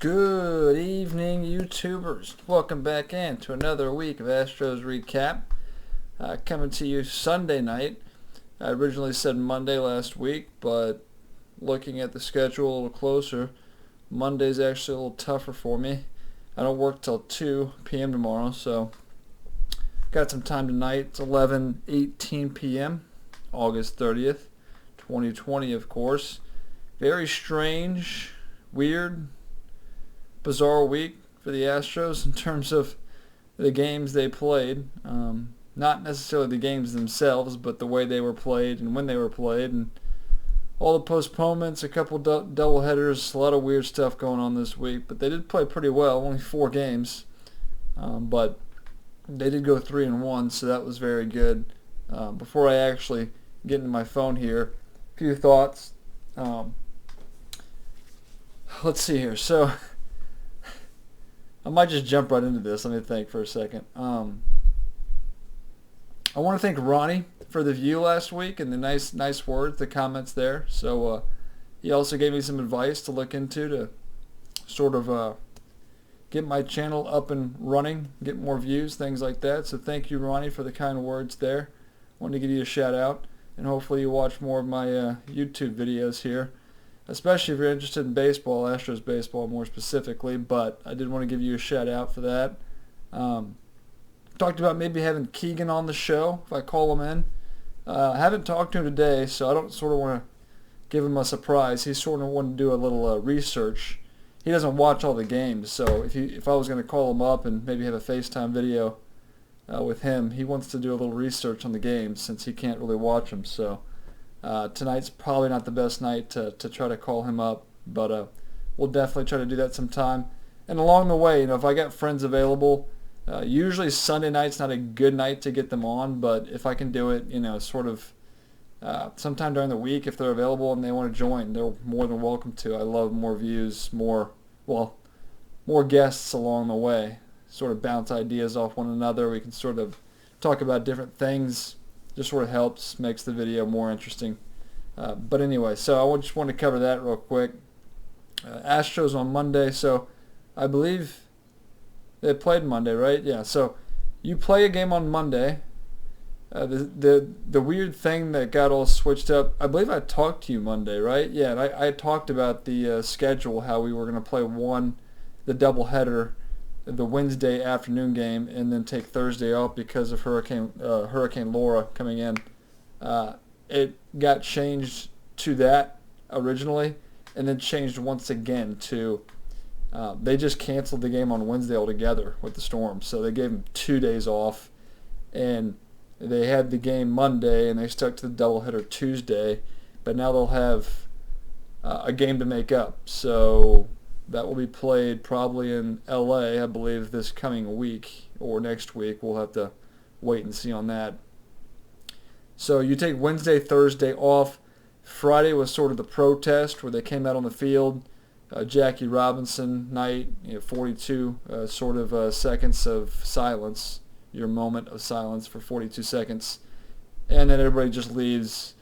Good evening, YouTubers. Welcome back in to another week of Astros Recap. Coming to you Sunday night. I originally said Monday last week, but looking at the schedule a little closer, Monday's actually a little tougher for me. I don't work till 2 p.m. tomorrow, so got some time tonight. It's 11:18 p.m., August 30th, 2020, of course. Very strange, weird, bizarre week for the Astros in terms of the games they played. Not necessarily the games themselves, but the way they were played and when they were played, and all the postponements, a couple double headers, a lot of weird stuff going on this week. But they did play pretty well, only 4 games, but they did go 3-1, so that was very good. Before I actually get into my phone here, a few thoughts. Let's see here. So I might just jump right into this. Let me think for a second. I want to thank Ronnie for the view last week and the nice words, the comments there. So he also gave me some advice to look into to sort of get my channel up and running, get more views, things like that. So thank you, Ronnie, for the kind words there. Wanted to give you a shout out, and hopefully you watch more of my YouTube videos here, especially if you're interested in baseball, Astros baseball more specifically. But I did want to give you a shout out for that. Talked about maybe having Keegan on the show if I call him in. I haven't talked to him today, so I don't sort of want to give him a surprise. He sort of wanted to do a little research. He doesn't watch all the games, so if I was going to call him up and maybe have a FaceTime video with him, he wants to do a little research on the games since he can't really watch them. So tonight's probably not the best night to try to call him up, but we'll definitely try to do that sometime. And along the way, if I got friends available, usually Sunday night's not a good night to get them on, but if I can do it, sort of sometime during the week, if they're available and they want to join, they're more than welcome to. I love more views, more guests along the way. Sort of bounce ideas off one another. We can sort of talk about different things. Just sort of helps, makes the video more interesting. But anyway, so I just want to cover that real quick. Astros on Monday, so I believe they played Monday, right? Yeah, so you play a game on Monday. The weird thing that got all switched up, I believe I talked to you Monday, right? Yeah, and I talked about the schedule, how we were going to play the doubleheader, the Wednesday afternoon game, and then take Thursday off because of Hurricane Laura coming in. It got changed to that originally, and then changed once again to they just canceled the game on Wednesday altogether with the storm. So they gave them 2 days off, and they had the game Monday, and they stuck to the doubleheader Tuesday. But now they'll have a game to make up. So that will be played probably in LA, I believe, this coming week or next week. We'll have to wait and see on that. So you take Wednesday, Thursday off. Friday was sort of the protest where they came out on the field. Jackie Robinson night, 42 seconds of silence, your moment of silence for 42 seconds. And then everybody just leaves.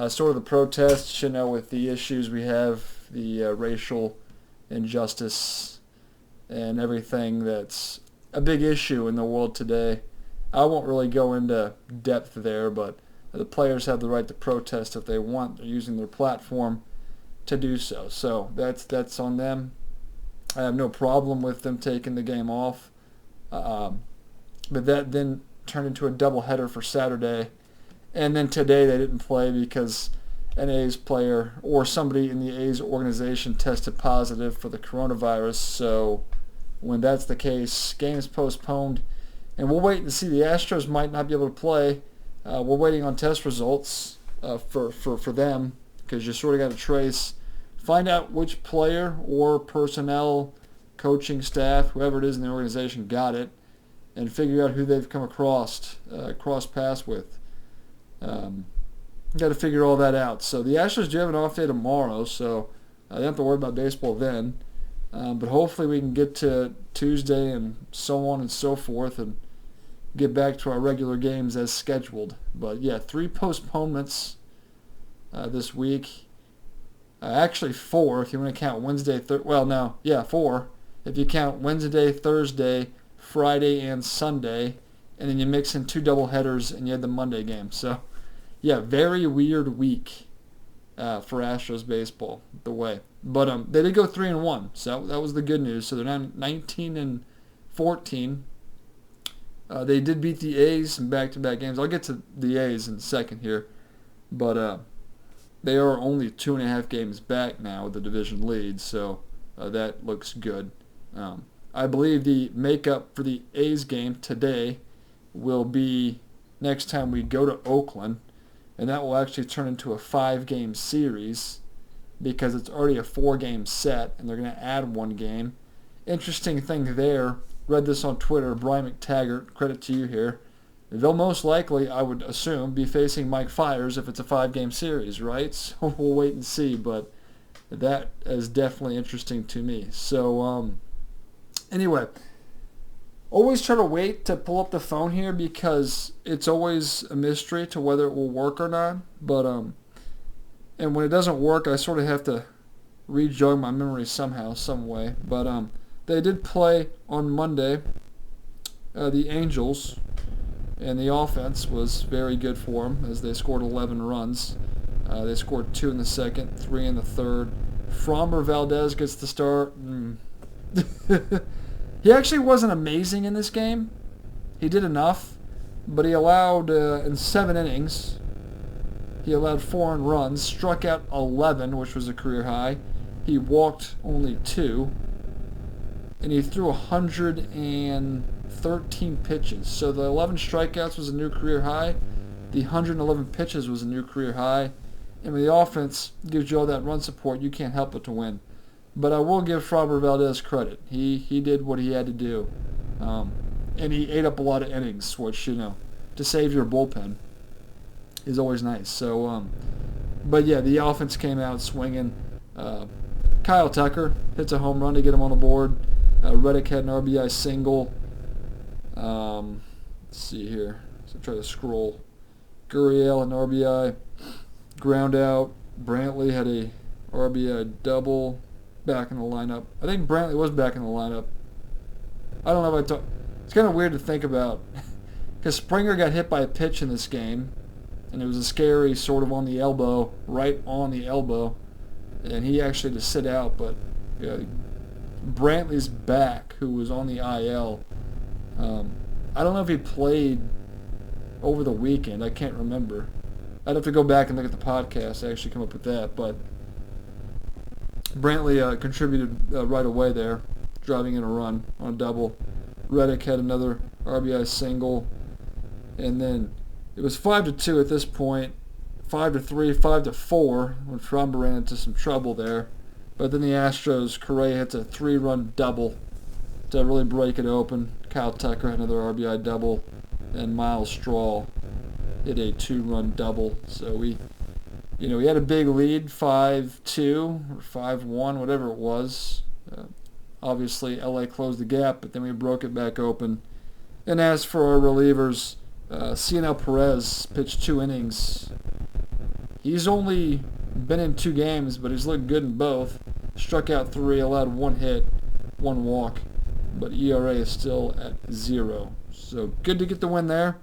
Sort of the protest, with the issues we have, the racial injustice and everything that's a big issue in the world today. I won't really go into depth there, but the players have the right to protest if they want. They're using their platform to do so. So that's on them. I have no problem with them taking the game off. But that then turned into a doubleheader for Saturday. And then today they didn't play because an A's player or somebody in the A's organization tested positive for the coronavirus. So when that's the case, game's postponed. And we'll wait and see. The Astros might not be able to play. We're waiting on test results for them, because you sort of got to find out which player or personnel, coaching staff, whoever it is in the organization got it, and figure out who they've come cross paths with. Got to figure all that out. So the Astros do have an off day tomorrow, so I don't have to worry about baseball then. But hopefully we can get to Tuesday and so on and so forth and get back to our regular games as scheduled. But yeah, 3 postponements this week. Actually 4 if you want to count Wednesday, well, no, yeah, 4 if you count Wednesday, Thursday, Friday, and Sunday, and then you mix in 2 doubleheaders and you had the Monday game. So, yeah, very weird week for Astros baseball the way. But they did go 3-1, so that was the good news. So they're now 19-14. They did beat the A's in back-to-back games. I'll get to the A's in a second here, but they are only 2.5 games back now with the division lead, so that looks good. I believe the makeup for the A's game today will be next time we go to Oakland, and that will actually turn into a 5-game series because it's already a 4-game set, and they're going to add 1 game. Interesting thing there, read this on Twitter, Brian McTaggart, credit to you here. They'll most likely, I would assume, be facing Mike Fiers if it's a 5-game series, right? So we'll wait and see, but that is definitely interesting to me. So, anyway, always try to wait to pull up the phone here because it's always a mystery to whether it will work or not. But and when it doesn't work, I sort of have to re-jog my memory somehow, some way. But they did play on Monday, the Angels, and the offense was very good for them as they scored 11 runs. They scored 2 in the second, 3 in the third. Framber Valdez gets the start. He actually wasn't amazing in this game. He did enough, but he allowed, in 7 innings, he allowed 4 earned runs, struck out 11, which was a career high. He walked only 2, and he threw 113 pitches. So the 11 strikeouts was a new career high. The 111 pitches was a new career high. And when the offense gives you all that run support, you can't help but to win. But I will give Framber Valdez credit. He did what he had to do. And he ate up a lot of innings, which, to save your bullpen is always nice. So, but yeah, the offense came out swinging. Kyle Tucker hits a home run to get him on the board. Reddick had an RBI single. Let's see here. So try to scroll. Gurriel an RBI. Ground out. Brantley had a RBI double. Back in the lineup. I think Brantley was back in the lineup. I don't know if it's kind of weird to think about because Springer got hit by a pitch in this game, and it was a scary sort of on the elbow, right on the elbow, and he actually had to sit out. But Brantley's back, who was on the IL. I don't know if he played over the weekend. I can't remember. I'd have to go back and look at the podcast to actually come up with that, but Brantley contributed right away there, driving in a run on a double. Reddick had another RBI single, and then it was 5-2 at this point, 5-3, 5-4 when Framber ran into some trouble there. But then the Astros, Correa hits a 3-run double to really break it open. Kyle Tucker had another RBI double, and Miles Straw hit a 2-run double. So we had a big lead, 5-2 or 5-1, whatever it was. Obviously, LA closed the gap, but then we broke it back open. And as for our relievers, Cionel Perez pitched 2 innings. He's only been in 2 games, but he's looked good in both. Struck out 3, allowed 1 hit, 1 walk, but ERA is still at 0. So good to get the win there.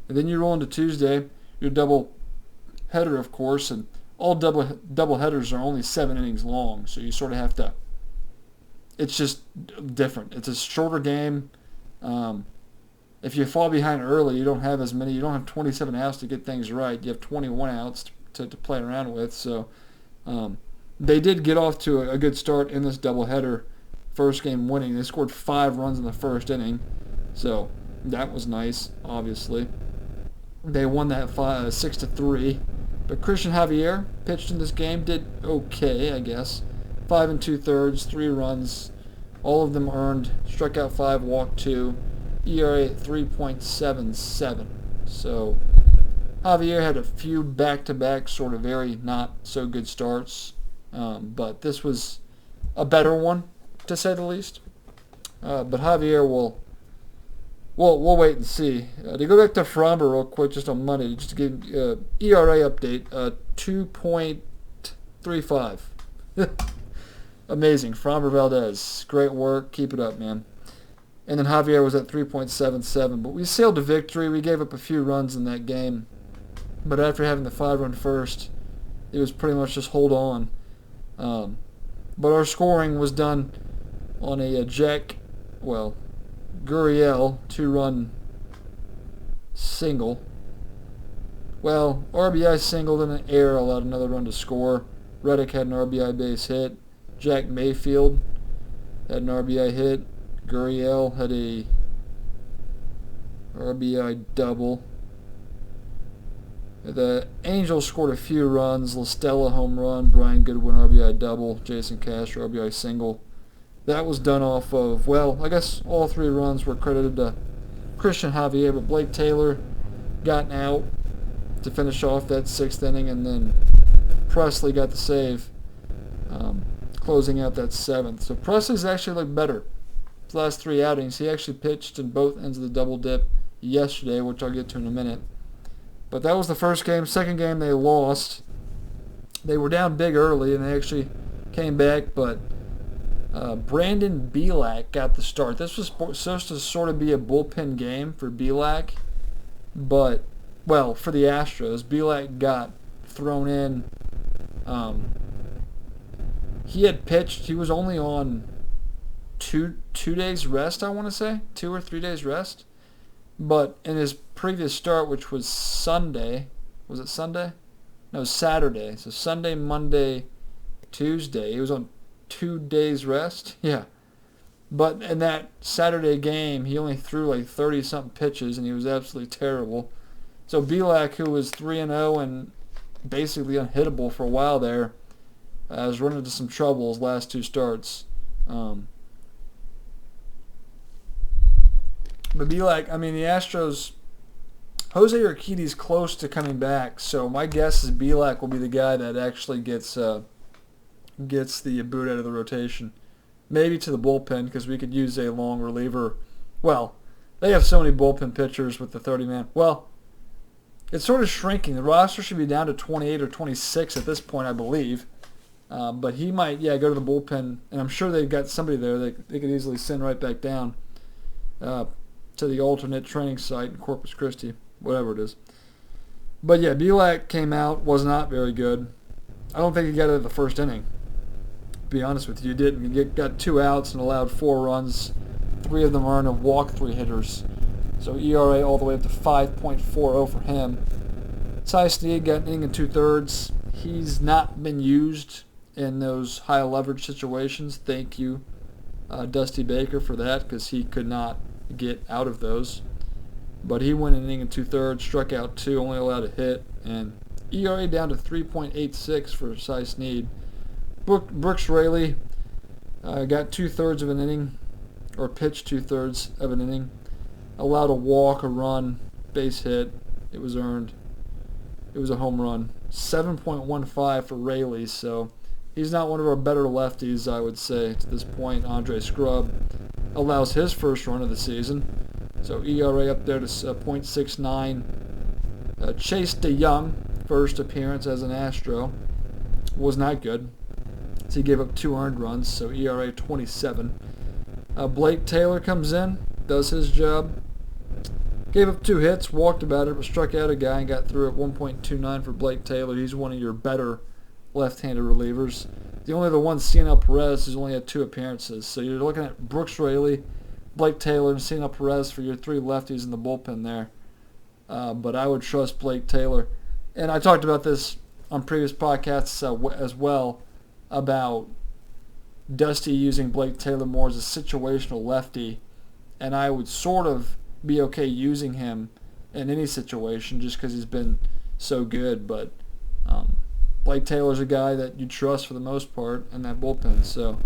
And then you roll into Tuesday, your double header, of course, and all double headers are only 7 innings long, so you sort of have to. It's just different. It's a shorter game. If you fall behind early, you don't have as many. You don't have 27 outs to get things right. You have 21 outs to play around with. So they did get off to a good start in this doubleheader. First game winning. They scored 5 runs in the first inning, so that was nice. Obviously, they won that 6-3. But Christian Javier pitched in this game, did okay, I guess. 5 2/3, 3 runs, all of them earned. Struck out 5, walked 2. ERA at 3.77. So Javier had a few back-to-back sort of very not so good starts, but this was a better one, to say the least. But Javier we'll wait and see. To go back to Framber real quick, just on Monday, just to give ERA update, 2.35. Amazing. Framber Valdez, great work. Keep it up, man. And then Javier was at 3.77. But we sailed to victory. We gave up a few runs in that game. But after having the 5-run first, it was pretty much just hold on. But our scoring was done on a Gurriel 2-run single. Well, RBI single and an error allowed another run to score. Reddick had an RBI base hit. Jack Mayfield had an RBI hit. Gurriel had a RBI double. The Angels scored a few runs. LaStella home run. Brian Goodwin RBI double. Jason Castro RBI single. That was done off of, I guess all 3 runs were credited to Christian Javier, but Blake Taylor got out to finish off that 6th inning, and then Presley got the save, closing out that 7th. So Presley's actually looked better his last 3 outings. He actually pitched in both ends of the double dip yesterday, which I'll get to in a minute. But that was the first game. Second game they lost. They were down big early, and they actually came back, but Brandon Bielak got the start. This was supposed to sort of be a bullpen game for Bielak, but, for the Astros, Bielak got thrown in. He had pitched. He was only on two days rest, I want to say. 2 or 3 days rest. But in his previous start, which was Sunday, was it Sunday? No, Saturday. So Sunday, Monday, Tuesday. He was on 2 days rest. Yeah. But in that Saturday game, he only threw like 30-something pitches, and he was absolutely terrible. So Bielak, who was 3-0 and basically unhittable for a while there, has run into some trouble his last 2 starts. But Bielak, the Astros, Jose Urquidy's close to coming back, so my guess is Bielak will be the guy that actually gets the boot out of the rotation. Maybe to the bullpen, because we could use a long reliever. Well, they have so many bullpen pitchers with the 30-man. Well, it's sort of shrinking. The roster should be down to 28 or 26 at this point, I believe. But he might, go to the bullpen, and I'm sure they've got somebody there they could easily send right back down to the alternate training site in Corpus Christi, whatever it is. But yeah, Bielak came out, was not very good. I don't think he got out of the first inning. To be honest with you, he didn't. He got 2 outs and allowed 4 runs. 3 of them are in a walk 3 hitters. So ERA all the way up to 5.40 for him. Cy Snead got an inning and 2/3. He's not been used in those high leverage situations. Thank you, Dusty Baker, for that, because he could not get out of those. But he went an inning and 2/3, struck out 2, only allowed a hit, and ERA down to 3.86 for Cy Snead. Brooks Raley got 2/3 of an inning, or pitched 2/3 of an inning, allowed a walk, a run, base hit. It was earned. It was a home run. 7.15 for Raley, so he's not one of our better lefties, I would say, to this point. Andre Scrub allows his first run of the season, so ERA up there to .69. Chase DeYoung, first appearance as an Astro, was not good. So he gave up 2 earned runs, so ERA 27. Blake Taylor comes in, does his job. Gave up 2 hits, walked about it, but struck out a guy and got through at 1.29 for Blake Taylor. He's one of your better left-handed relievers. The only other one, CNL Perez, who's only had 2 appearances. So you're looking at Brooks Raley, Blake Taylor, and CNL Perez for your 3 lefties in the bullpen there. But I would trust Blake Taylor. And I talked about this on previous podcasts as well, about Dusty using Blake Taylor more as a situational lefty. And I would sort of be okay using him in any situation just because he's been so good. But Blake Taylor's a guy that you trust for the most part in that bullpen. So,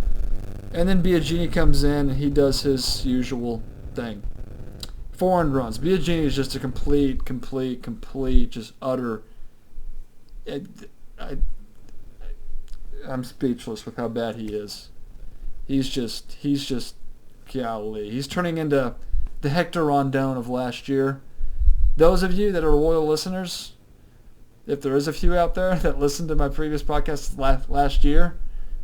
and then Biagini comes in and he does his usual thing. 4 earned runs. Biagini is just a complete, just utter. I'm speechless with how bad he is. He's just, golly. He's turning into the Hector Rondon of last year. Those of you that are loyal listeners, if there is a few out there that listened to my previous podcast last year,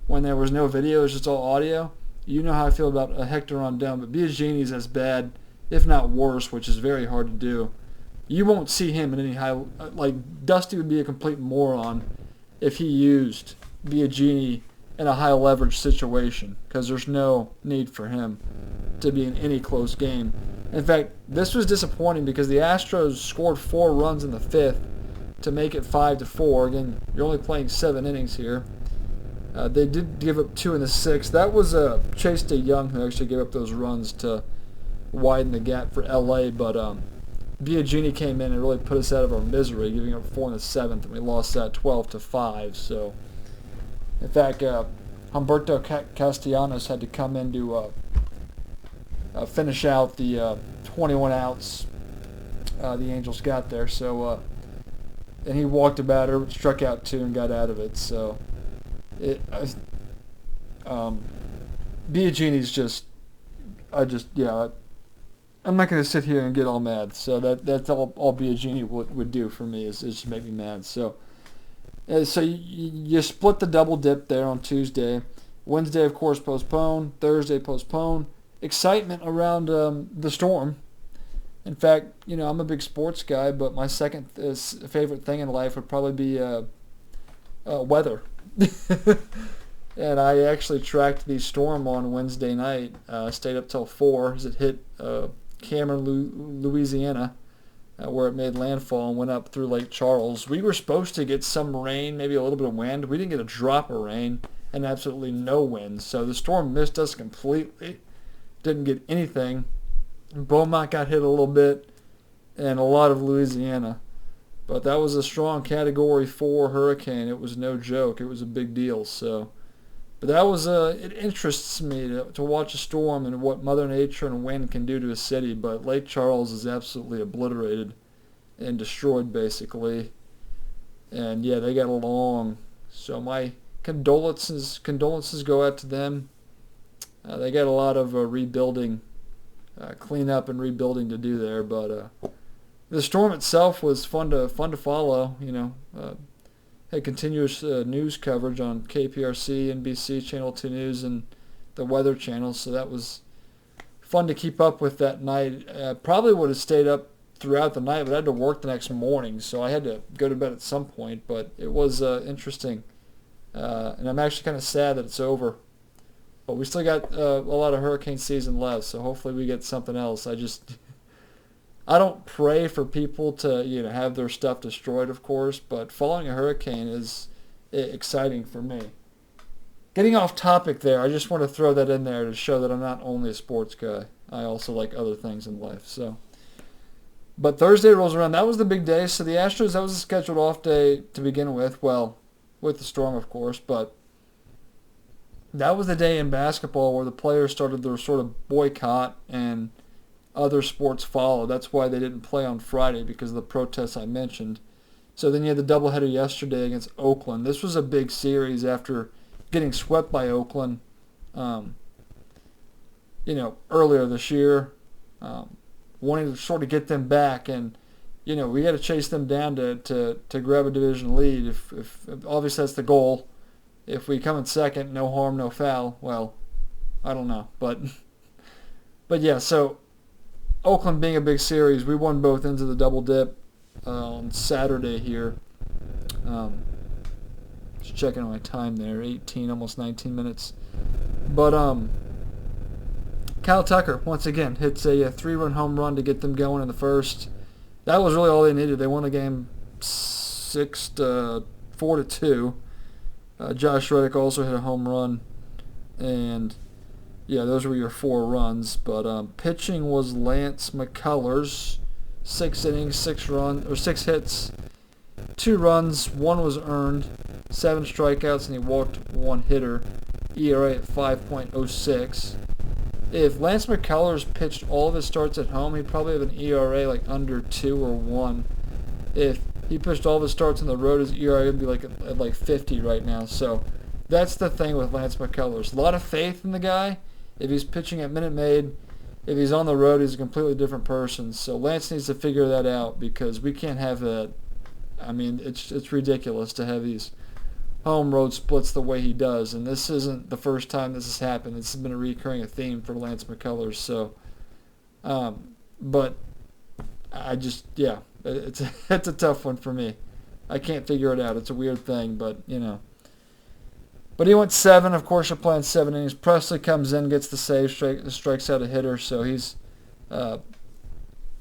when there was no video, it was just all audio. You know how I feel about Hector Rondon, but Biagini's as bad, if not worse, which is very hard to do. You won't see him in any high... Like, Dusty would be a complete moron if he used Biagini in a high-leverage situation, because there's no need for him to be in any close game. In fact, this was disappointing because the Astros scored 4 runs in the 5th to make it 5-4. Again, you're only playing 7 innings here. They did give up 2 in the 6th. That was Chase DeYoung who actually gave up those runs to widen the gap for LA, but Biagini came in and really put us out of our misery, giving up 4 in the 7th, and we lost that 12-5. So, in fact, Humberto Castellanos had to come in to finish out the 21 outs the Angels got there. So, and he walked about her, struck out 2, and got out of it. So, Biagini's just, I'm not going to sit here and get all mad. So that's all Biagini would do for me is just make me mad. So you split the double dip there on Tuesday. Wednesday, of course, postponed. Thursday, postponed. Excitement around the Storm. In fact, I'm a big sports guy, but my second favorite thing in life would probably be weather. And I actually tracked the Storm on Wednesday night. Stayed up till 4 as it hit Cameron, Louisiana, where it made landfall and went up through Lake Charles. We were supposed to get some rain, maybe a little bit of wind. We didn't get a drop of rain and absolutely no wind. So the Storm missed us completely. Didn't get anything. Beaumont got hit a little bit and a lot of Louisiana. But that was a strong Category 4 hurricane. It was no joke. It was a big deal. So, but that was it interests me to watch a storm and what Mother Nature and wind can do to a city. But Lake Charles is absolutely obliterated and destroyed basically. And yeah, they got along. So my condolences go out to them. They got a lot of rebuilding, cleanup and rebuilding to do there. But the storm itself was fun to follow. Had continuous news coverage on KPRC, NBC, Channel 2 News, and the Weather Channel. So that was fun to keep up with that night. Probably would have stayed up throughout the night, but I had to work the next morning, so I had to go to bed at some point. But it was interesting, and I'm actually kind of sad that it's over. But we still got a lot of hurricane season left, so hopefully we get something else. I don't pray for people to have their stuff destroyed, of course, but following a hurricane is exciting for me. Getting off topic there, I just want to throw that in there to show that I'm not only a sports guy. I also like other things in life. So, but Thursday rolls around. That was the big day. So the Astros, that was a scheduled off day to begin with. Well, with the storm, of course, but that was the day in basketball where the players started their sort of boycott and other sports followed. That's why they didn't play on Friday, because of the protests I mentioned. So then you had the doubleheader yesterday against Oakland. This was a big series after getting swept by Oakland, earlier this year, wanting to sort of get them back, and we got to chase them down to grab a division lead. If obviously that's the goal. If we come in second, no harm, no foul. Well, I don't know, but yeah. So Oakland being a big series, we won both ends of the double dip on Saturday here. Just checking on my time there, 18, almost 19 minutes. But Kyle Tucker once again hits a 3-run home run to get them going in the first. That was really all they needed. They won the game 4-2. Josh Reddick also hit a home run, and yeah, those were your 4 runs. But pitching was Lance McCullers, 6 innings, 6 hits, 2 runs, 1 was earned, 7 strikeouts, and he walked 1 hitter. ERA at 5.06. If Lance McCullers pitched all of his starts at home, he'd probably have an ERA like under 2 or 1. If he pitched all of his starts on the road, his ERA would be at like 50 right now. So that's the thing with Lance McCullers. A lot of faith in the guy. If he's pitching at Minute Maid, if he's on the road, he's a completely different person. So Lance needs to figure that out, because we can't have that. I mean, it's ridiculous to have these home road splits the way he does. And this isn't the first time this has happened. This has been a recurring theme for Lance McCullers. So, but I just, yeah, it's a tough one for me. I can't figure it out. It's a weird thing, but, But he went 7. Of course, you're playing 7 innings. Presley comes in, gets the save, strikes out a hitter, so he's doing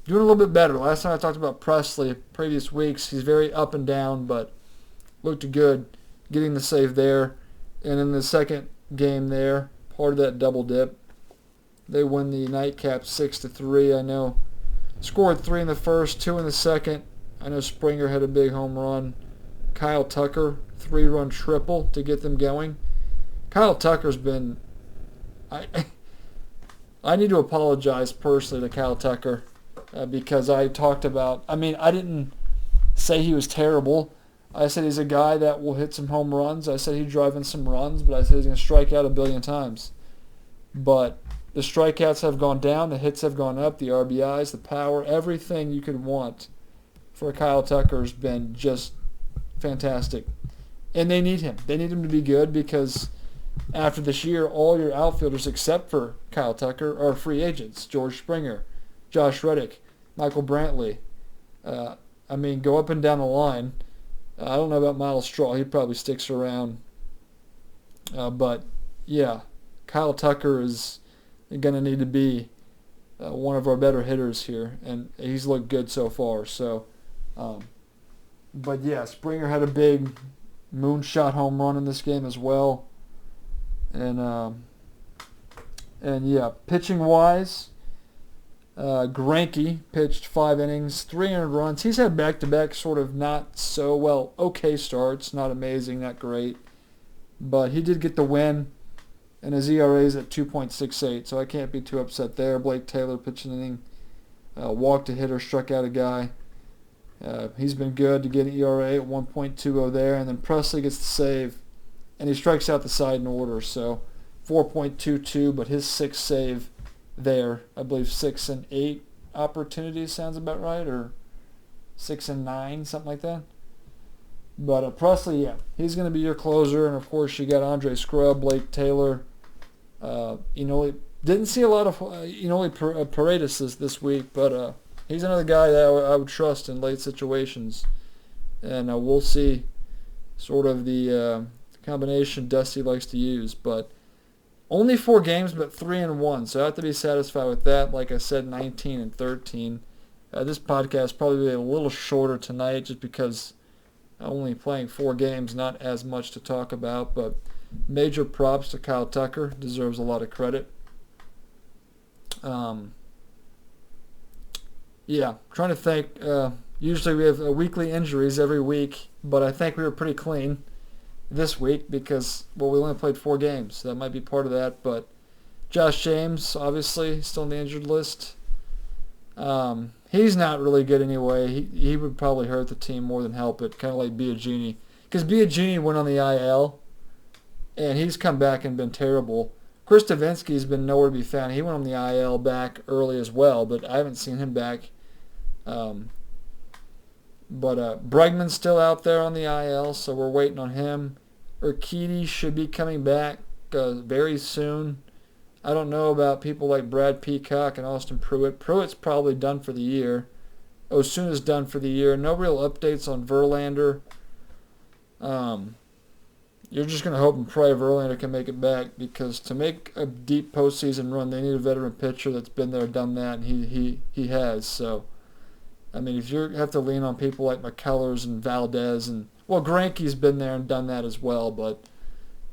a little bit better. Last time I talked about Presley, previous weeks, he's very up and down, but looked good getting the save there. And in the second game there, part of that double dip, they win the nightcap 6-3. I know scored 3 in the first, 2 in the second. I know Springer had a big home run. Kyle Tucker, 3-run triple to get them going. Kyle Tucker's been... I need to apologize personally to Kyle Tucker because I talked about... I didn't say he was terrible. I said he's a guy that will hit some home runs. I said he'd drive in some runs, but I said he's going to strike out a billion times. But the strikeouts have gone down, the hits have gone up, the RBIs, the power, everything you could want for Kyle Tucker has been just fantastic. And they need him. They need him to be good because after this year, all your outfielders except for Kyle Tucker are free agents. George Springer, Josh Reddick, Michael Brantley. Go up and down the line. I don't know about Miles Straw. He probably sticks around. But, yeah, Kyle Tucker is going to need to be one of our better hitters here. And he's looked good so far. So, but, yeah, Springer had a big moonshot home run in this game as well. And yeah, pitching-wise, Greinke pitched 5 innings, 300 runs. He's had back-to-back sort of not so well, okay starts, not amazing, not great. But he did get the win, and his ERA is at 2.68, so I can't be too upset there. Blake Taylor pitched an inning, walked a hitter, struck out a guy. He's been good to get an ERA at 1.20 there, and then Presley gets the save, and he strikes out the side in order, so 4.22, but his 6th save there, I believe 6 and 8 opportunities sounds about right, or 6 and 9, something like that. But Presley, yeah, he's going to be your closer, and of course you got Andre Scrub, Blake Taylor. Didn't see a lot of Paredes this week, but he's another guy that I would trust in late situations, and we'll see sort of the combination Dusty likes to use, but only 4 games, but 3-1, so I have to be satisfied with that. Like I said, 19-13. This podcast probably be a little shorter tonight just because I'm only playing 4 games, not as much to talk about, but major props to Kyle Tucker. Deserves a lot of credit. Yeah, trying to think. Usually we have weekly injuries every week, but I think we were pretty clean this week because, we only played 4 games. So that might be part of that. But Josh James, obviously, still on the injured list. He's not really good anyway. He would probably hurt the team more than help it, kind of like Biagini. Because Biagini went on the IL, and he's come back and been terrible. Chris Davinsky's been nowhere to be found. He went on the IL back early as well, but I haven't seen him back. But Bregman's still out there on the IL, so we're waiting on him. Urquidy should be coming back very soon. I don't know about people like Brad Peacock and Austin Pruitt. Pruitt's probably done for the year. Osuna's done for the year. No real updates on Verlander. You're just going to hope and pray Verlander can make it back because to make a deep postseason run, they need a veteran pitcher that's been there, done that, and he has. So, if you have to lean on people like McCullers and Valdez Greinke's been there and done that as well, but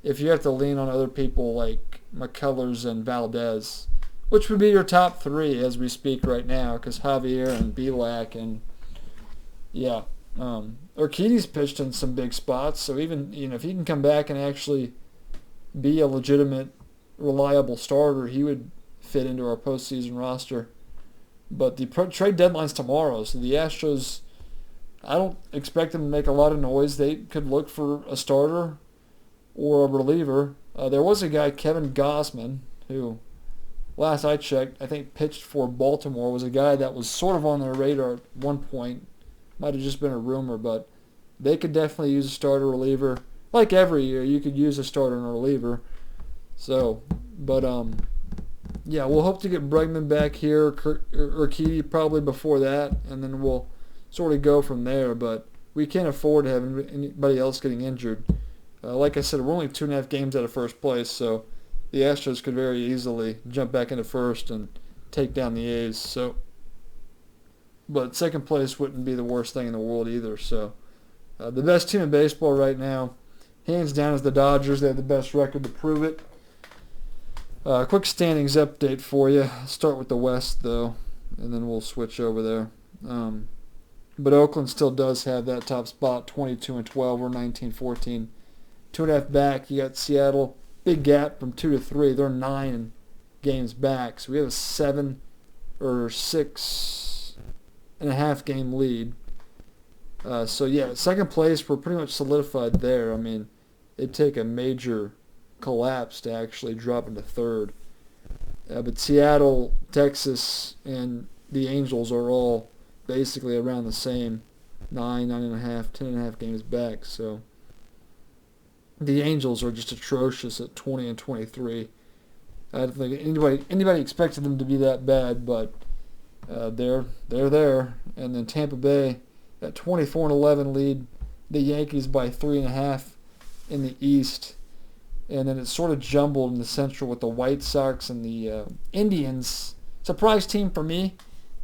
if you have to lean on other people like McCullers and Valdez, which would be your top 3 as we speak right now, because Javier and Bielak and, yeah, Urquidy's pitched in some big spots, so even, if he can come back and actually be a legitimate, reliable starter, he would fit into our postseason roster. But the trade deadline's tomorrow, so the Astros, I don't expect them to make a lot of noise. They could look for a starter or a reliever. There was a guy, Kevin Gausman, who, last I checked, I think pitched for Baltimore, was a guy that was sort of on their radar at one point. Might have just been a rumor, but they could definitely use a starter reliever. like every year, you could use a starter and a reliever. So, but yeah, we'll hope to get Bregman back here, or Urquidy probably before that, and then we'll sort of go from there. But we can't afford to have anybody else getting injured. Like I said, we're only 2.5 games out of first place, so the Astros could very easily jump back into first and take down the A's. So, but second place wouldn't be the worst thing in the world either. So, the best team in baseball right now, hands down, is the Dodgers. They have the best record to prove it. Quick standings update for you. I'll start with the West, though, and then we'll switch over there. But Oakland still does have that top spot, 22-12. We're 19-14. 2.5 back. You got Seattle. Big gap from 2 to 3. They're 9 games back. So we have a 7 or 6.5 game lead. So yeah, second place, we're pretty much solidified there. I mean, it'd take a major collapse to actually drop into third. But Seattle, Texas, and the Angels are all basically around the same, 9.5, 10.5 games back. So the Angels are just atrocious at 20 and 23. I don't think anybody expected them to be that bad, but they're there. And then Tampa Bay at 24-11 lead the Yankees by 3.5 in the East. And then it's sort of jumbled in the Central with the White Sox and the Indians. Surprise team for me.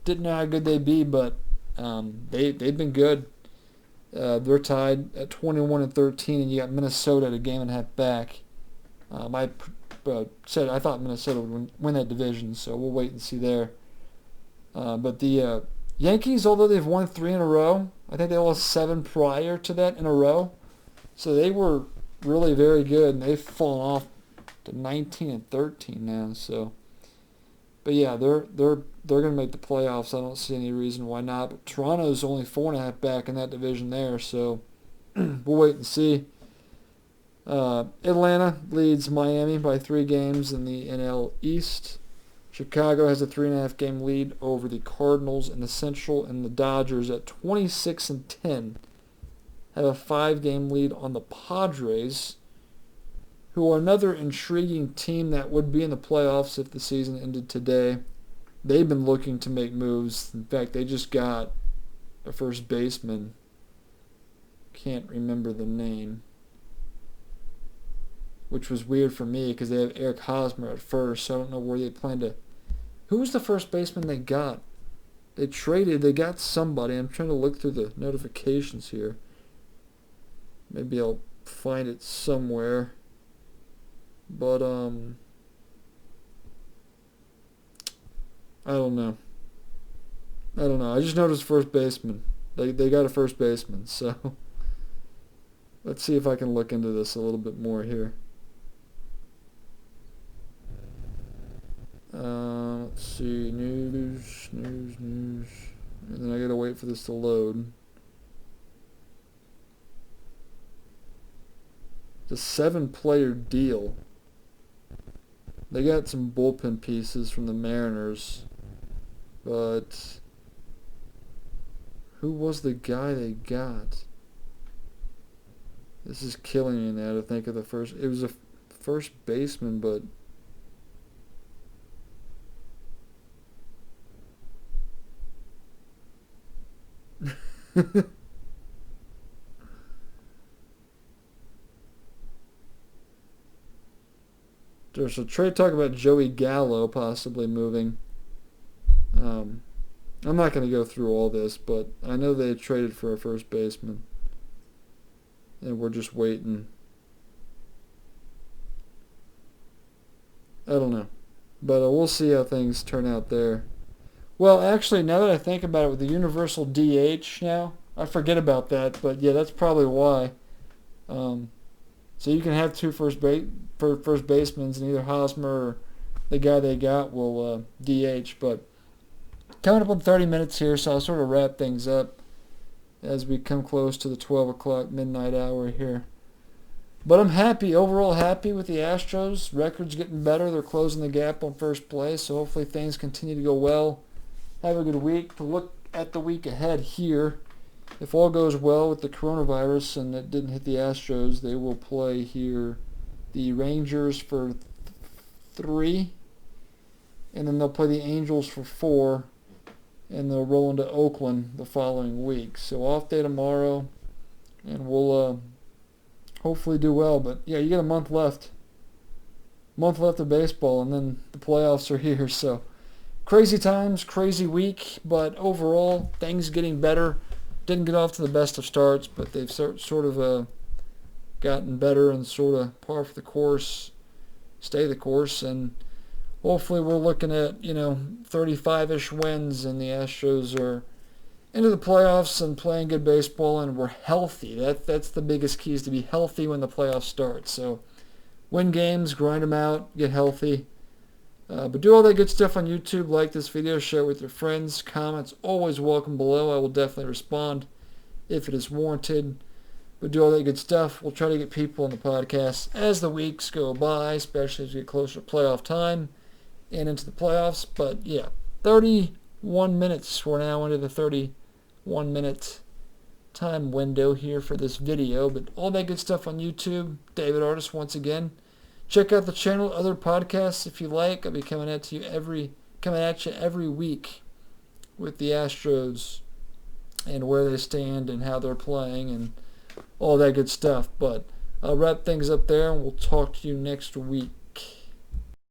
Didn't know how good they'd be, but they've been good. They're tied at 21-13, and you got Minnesota at a game and a half back. I said I thought Minnesota would win that division, so we'll wait and see there. But the Yankees, although they've won 3 in a row, I think they lost 7 prior to that in a row. So they were really very good, and they've fallen off to 19-13 now. So, but yeah, they're going to make the playoffs. I don't see any reason why not. But Toronto's only 4.5 back in that division there, so we'll wait and see. Atlanta leads Miami by 3 games in the NL East. Chicago has a 3.5 game lead over the Cardinals in the Central, and the Dodgers at 26-10 have a 5-game lead on the Padres, who are another intriguing team that would be in the playoffs if the season ended today. They've been looking to make moves. In fact, they just got a first baseman. Can't remember the name, which was weird for me because they have Eric Hosmer at first, so I don't know where they plan to. Who was the first baseman they got? They got somebody. I'm trying to look through the notifications here. Maybe I'll find it somewhere. But, I don't know. I just noticed first baseman. They got a first baseman, so let's see if I can look into this a little bit more here. Let's see, news. And then I gotta wait for this to load. It's a 7-player deal. They got some bullpen pieces from the Mariners, but who was the guy they got? This is killing me now to think of the first. It was a first baseman, but there's a trade talk about Joey Gallo possibly moving. I'm not going to go through all this, but I know they traded for a first baseman, and we're just waiting. I don't know, but we'll see how things turn out there. Well, actually, now that I think about it, with the universal DH now, I forget about that, but yeah, that's probably why. So you can have 2 first basemen, and either Hosmer or the guy they got will DH. But coming up on 30 minutes here, so I'll sort of wrap things up as we come close to the 12 o'clock midnight hour here. But I'm overall happy with the Astros. Record's getting better. They're closing the gap on first place, so hopefully things continue to go well. Have a good week. To look at the week ahead here, if all goes well with the coronavirus and it didn't hit the Astros, they will play here the Rangers for 3, and then they'll play the Angels for 4, and they'll roll into Oakland the following week. So off day tomorrow, and we'll hopefully do well. But yeah, you got a month left. Month left of baseball, and then the playoffs are here. So crazy times, crazy week, but overall things getting better. Didn't get off to the best of starts, but they've sort of gotten better and sort of par for the course, stay the course, and hopefully we're looking at 35-ish wins, and the Astros are into the playoffs and playing good baseball, and we're healthy. That's the biggest key, is to be healthy when the playoffs start. So win games, grind them out, get healthy. But do all that good stuff on YouTube. Like this video, share it with your friends. Comments always welcome below. I will definitely respond if it is warranted. But do all that good stuff. We'll try to get people on the podcast as the weeks go by, especially as we get closer to playoff time and into the playoffs. But yeah, 31 minutes. We're now into the 31-minute time window here for this video. But all that good stuff on YouTube. David Artist once again. Check out the channel, other podcasts if you like. I'll be coming at you every week with the Astros and where they stand and how they're playing and all that good stuff. But I'll wrap things up there, and we'll talk to you next week.